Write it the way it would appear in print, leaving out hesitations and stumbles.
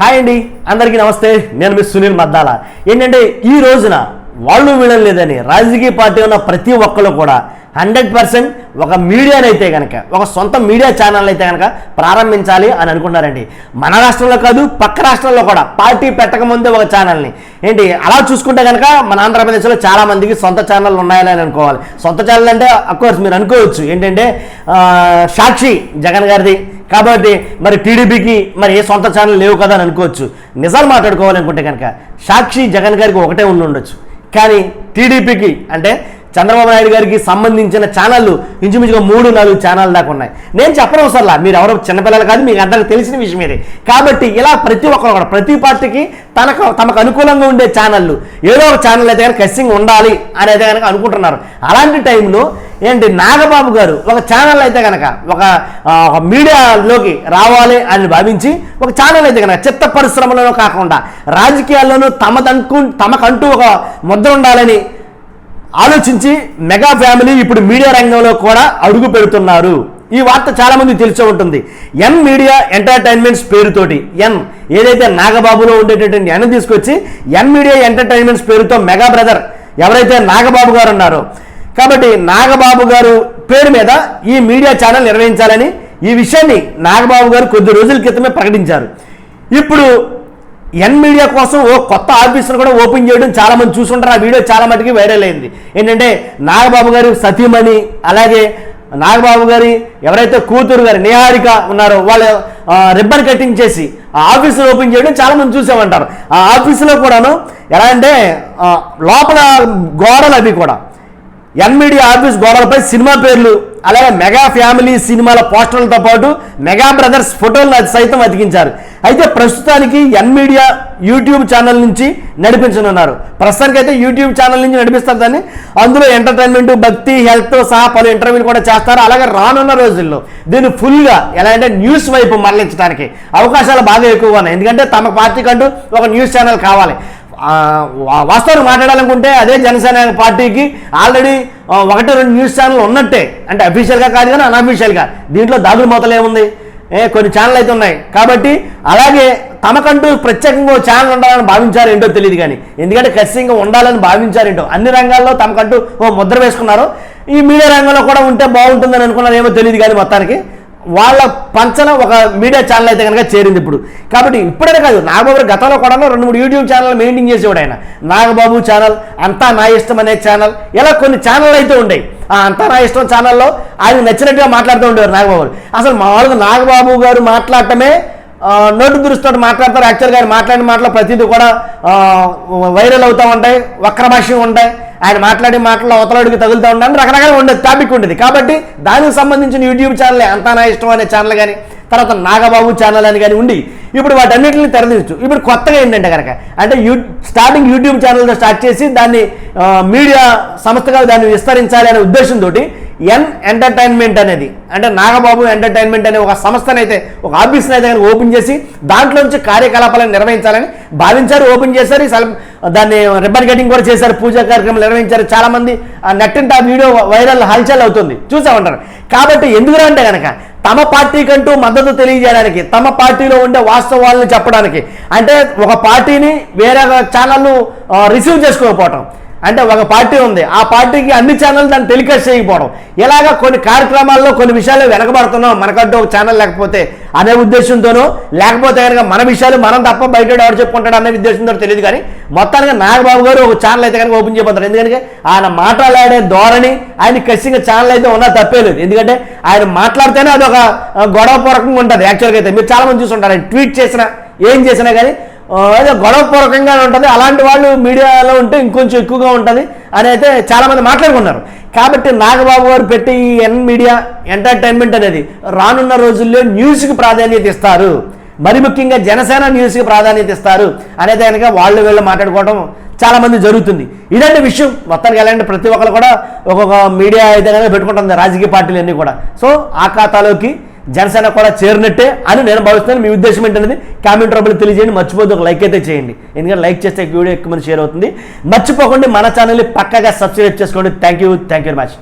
Hi అండి, అందరికీ నమస్తే. నేను మీ సునీల్ మద్దాల. ఏంటంటే ఈ రోజున వాళ్ళు వీళ్ళని లేదని రాజకీయ పార్టీ ఉన్న ప్రతి ఒక్కరు కూడా 100% ఒక మీడియాని అయితే కనుక, ఒక సొంత మీడియా ఛానల్ అయితే కనుక ప్రారంభించాలి అని అనుకున్నారండి. మన రాష్ట్రంలో కాదు, పక్క రాష్ట్రంలో కూడా పార్టీ పెట్టకముందే ఒక ఛానల్ని ఏంటి అలా చూసుకుంటే కనుక మన ఆంధ్రప్రదేశ్లో చాలా మందికి సొంత ఛానల్ ఉన్నాయని అనుకోవాలి. సొంత ఛానల్ అంటే అఫ్కోర్స్ మీరు అనుకోవచ్చు ఏంటంటే సాక్షి జగన్ గారిది కాబట్టి మరి టీడీపీకి మరి ఏ సొంత ఛానల్ లేవు కదా అని అనుకోవచ్చు. నిజాలు మాట్లాడుకోవాలనుకుంటే కనుక సాక్షి జగన్ గారికి ఒకటే ఉండొచ్చు, కానీ టీడీపీకి అంటే చంద్రబాబు నాయుడు గారికి సంబంధించిన ఛానళ్ళు ఇంచుమించుగా 3-4 ఛానల్ దాకా ఉన్నాయి. నేను చెప్పనవసరంలా, మీరు ఎవరో చిన్నపిల్లలు కాదు, మీకు అందరికి తెలిసిన విషయం ఇది. కాబట్టి ఇలా ప్రతి ఒక్కరు కూడా ప్రతి పార్టీకి తమకు అనుకూలంగా ఉండే ఛానళ్ళు ఏదో ఒక ఛానల్ అయితే కనుక ఖచ్చితంగా ఉండాలి అనేది కనుక అనుకుంటున్నారు. అలాంటి టైంలో ఏంటి నాగబాబు గారు ఒక ఛానల్ అయితే కనుక ఒక మీడియాలోకి రావాలి అని భావించి ఒక ఛానల్ అయితే కనుక చిత్త పరిశ్రమలలో కాకుండా రాజకీయాల్లోనూ తమకంటూ ఒక ముద్ర ఉండాలని ఆలోచించి మెగా ఫ్యామిలీ ఇప్పుడు మీడియా రంగంలో కూడా అడుగు పెడుతున్నారు. ఈ వార్త చాలా మంది తెలిసే ఉంటుంది. ఎన్ మీడియా ఎంటర్టైన్మెంట్స్ పేరుతోటి ఏదైతే నాగబాబులో ఉండేటటువంటి ఎన్ తీసుకొచ్చి ఎన్ మీడియా ఎంటర్టైన్మెంట్స్ పేరుతో మెగా బ్రదర్ ఎవరైతే నాగబాబు గారు ఉన్నారో, కాబట్టి నాగబాబు గారు పేరు మీద ఈ మీడియా ఛానల్ నిర్వహించాలని ఈ విషయాన్ని నాగబాబు గారు కొద్ది రోజుల క్రితమే ప్రకటించారు. ఇప్పుడు ఎన్ మీడియా కోసం ఓ కొత్త ఆఫీసును కూడా ఓపెన్ చేయడం చాలా మంది చూసుంటారు. ఆ వీడియో చాలా మటుకి వైరల్ అయింది. ఏంటంటే నాగబాబు గారు సతీమణి, అలాగే నాగబాబు గారి ఎవరైతే కూతురు గారు నిహారిక ఉన్నారో వాళ్ళు రిబ్బన్ కటింగ్ చేసి ఆ ఆఫీసును ఓపెన్ చేయడం చాలా మంది చూసామంటారు. ఆ ఆఫీసులో కూడాను ఎలా అంటే లోపల గోడలు అవి కూడా ఎన్ మీడియా ఆఫీస్ గోడలపై సినిమా పేర్లు, అలాగే మెగా ఫ్యామిలీ సినిమాల పోస్టర్లతో పాటు మెగా బ్రదర్స్ ఫోటోలను సైతం అతికించారు. అయితే ప్రస్తుతానికి ఎన్ మీడియా యూట్యూబ్ ఛానల్ నుంచి నడిపించనున్నారు. ప్రస్తుతానికైతే యూట్యూబ్ ఛానల్ నుంచి నడిపిస్తారు దాన్ని. అందులో ఎంటర్టైన్మెంట్, భక్తి, హెల్త్ సహా పలు ఇంటర్వ్యూలు కూడా చేస్తారు. అలాగే రానున్న రోజుల్లో దీన్ని ఫుల్గా ఎలా అంటే న్యూస్ వైపు మరలించడానికి అవకాశాలు బాగా ఎక్కువగా ఉన్నాయి. ఎందుకంటే తమ పార్టీకి అంటూ ఒక న్యూస్ ఛానల్ కావాలి. వాస్తవాలు మాట్లాడాలనుకుంటే అదే జనసేన పార్టీకి ఆల్రెడీ 1-2 న్యూస్ ఛానల్ ఉన్నట్టే, అంటే అఫీషియల్గా కాదు కానీ అన్అఫీషియల్గా. దీంట్లో దాగుడు మూతలు ఏముంది, కొన్ని ఛానల్ అయితే ఉన్నాయి. కాబట్టి అలాగే తమకంటూ ప్రత్యేకంగా ఛానల్ ఉండాలని భావించారు ఏంటో తెలియదు, కానీ ఎందుకంటే ఖచ్చితంగా ఉండాలని భావించారేంటో అన్ని రంగాల్లో తమకంటూ ఓ ముద్ర వేసుకున్నారు. ఈ మీడియా రంగంలో కూడా ఉంటే బాగుంటుందని అనుకున్నారు, ఏమో తెలియదు. కానీ మొత్తానికి వాళ్ళ పంచన ఒక మీడియా ఛానల్ అయితే కనుక చేరింది ఇప్పుడు. కాబట్టి ఇప్పుడే కాదు, నాగబాబు గతంలో కూడా 2-3 యూట్యూబ్ ఛానల్ మెయింటైన్ చేసేవాడు ఆయన. నాగబాబు ఛానల్, అంతా నా ఇష్టం అనే ఛానల్, ఇలా కొన్ని ఛానల్ అయితే ఉండేవి. ఆ అంతా నా ఇష్టం ఛానల్లో ఆయన నచ్చినట్టుగా మాట్లాడుతూ ఉండేవారు నాగబాబు. అసలు మామూలుగా నాగబాబు గారు మాట్లాడటమే నోటు దురుస్తూ మాట్లాడతారు. యాక్చువల్గా ఆయన మాట్లాడిన మాటలు ప్రతిదీ కూడా వైరల్ అవుతూ ఉంటాయి, వక్రభాష్యం ఉంటాయి. ఆయన మాట్లాడే మాటలు అవతలడికి తగులుతూ ఉంటాయని రకరకాల ఉండేది, టాపిక్ ఉండేది. కాబట్టి దానికి సంబంధించిన యూట్యూబ్ ఛానల్ అంతా నా ఇష్టం అనే ఛానల్ కానీ, తర్వాత నాగబాబు ఛానల్ అని కానీ ఉండి ఇప్పుడు వాటన్నిటిని తెరదించు. ఇప్పుడు కొత్తగా ఏంటంటే కనుక అంటే స్టార్టింగ్ యూట్యూబ్ ఛానల్తో స్టార్ట్ చేసి దాన్ని మీడియా సంస్థగా దాన్ని విస్తరించాలి అనే ఉద్దేశంతో ఎన్ ఎంటర్టైన్మెంట్ అనేది, అంటే నాగబాబు ఎంటర్టైన్మెంట్ అనే ఒక సంస్థను అయితే, ఒక ఆఫీస్ని అయితే ఓపెన్ చేసి దాంట్లోంచి కార్యకలాపాలను నిర్వహించాలని భావించారు. ఓపెన్ చేశారు, దాన్ని రిబ్బన్ కటింగ్ కూడా చేశారు, పూజా కార్యక్రమాలు నిర్వహించారు. చాలామంది నెట్టింట ఆ వీడియో వైరల్ హల్చల్ అవుతుంది, చూసామంటారు. కాబట్టి ఎందుకురా అంటే కనుక తమ పార్టీకంటూ మద్దతు తెలియజేయడానికి, తమ పార్టీలో ఉండే వాస్తవాలను చెప్పడానికి, అంటే ఒక పార్టీని వేరే ఛానళ్ళు రిసీవ్ చేసుకోకపోవటం, అంటే ఒక పార్టీ ఉంది, ఆ పార్టీకి అన్ని ఛానల్ దాన్ని టెలికాస్ట్ చేయకపోవడం, ఇలాగా కొన్ని కార్యక్రమాల్లో కొన్ని విషయాలు వెనకబడుతున్నాం మనకంటూ ఒక ఛానల్ లేకపోతే అనే ఉద్దేశంతోనూ, లేకపోతే కనుక మన విషయాలు మనం తప్ప బయట ఎవరు చెప్పుకుంటాడు అనే ఉద్దేశంతో తెలియదు. కానీ మొత్తానికి నాగబాబు గారు ఒక ఛానల్ అయితే కనుక ఓపెన్ చేయబోతారు. ఎందుకంటే ఆయన మాట్లాడే ధోరణి, ఆయన ఖచ్చితంగా ఛానల్ అయితే ఉన్నా తప్పేలేదు. ఎందుకంటే ఆయన మాట్లాడితేనే అది ఒక గొడవపూర్వకంగా ఉంటుంది. యాక్చువల్గా అయితే మీరు చాలామంది చూసుంటారు, ఆయన ట్వీట్ చేసినా ఏం చేసినా కానీ అదే గొడవపూర్వకంగానే ఉంటుంది. అలాంటి వాళ్ళు మీడియాలో ఉంటే ఇంకొంచెం ఎక్కువగా ఉంటుంది అని అయితే చాలామంది మాట్లాడుకున్నారు. కాబట్టి నాగబాబు గారు పెట్టి ఈ ఎన్ మీడియా ఎంటర్టైన్మెంట్ అనేది రానున్న రోజుల్లో న్యూస్కి ప్రాధాన్యత ఇస్తారు, మరి ముఖ్యంగా జనసేన న్యూస్కి ప్రాధాన్యత ఇస్తారు అనేది కనుక వాళ్ళు వీళ్ళు మాట్లాడుకోవడం చాలామంది జరుగుతుంది. ఇదంటే విషయం. మొత్తానికి ఎలాంటి ప్రతి ఒక్కరు కూడా ఒక్కొక్క మీడియా అయితే కనుక పెట్టుకుంటుంది, రాజకీయ పార్టీలు అన్నీ కూడా. సో ఆ ఖాతాలోకి జనసేన కూడా చేరినట్టే అని నేను భావిస్తున్నాను. మీ ఉద్దేశం ఏంటనేది కామెంట్ రూపంలో తెలియజేయండి. మర్చిపోతే ఒక లైక్ అయితే చేయండి, ఎందుకంటే లైక్ చేస్తే వీడియో ఎక్కువ మంది షేర్ అవుతుంది. మర్చిపోకుండా మన ఛానల్ని పక్కాగా సబ్స్క్రైబ్ చేసుకోండి. Thank you very much.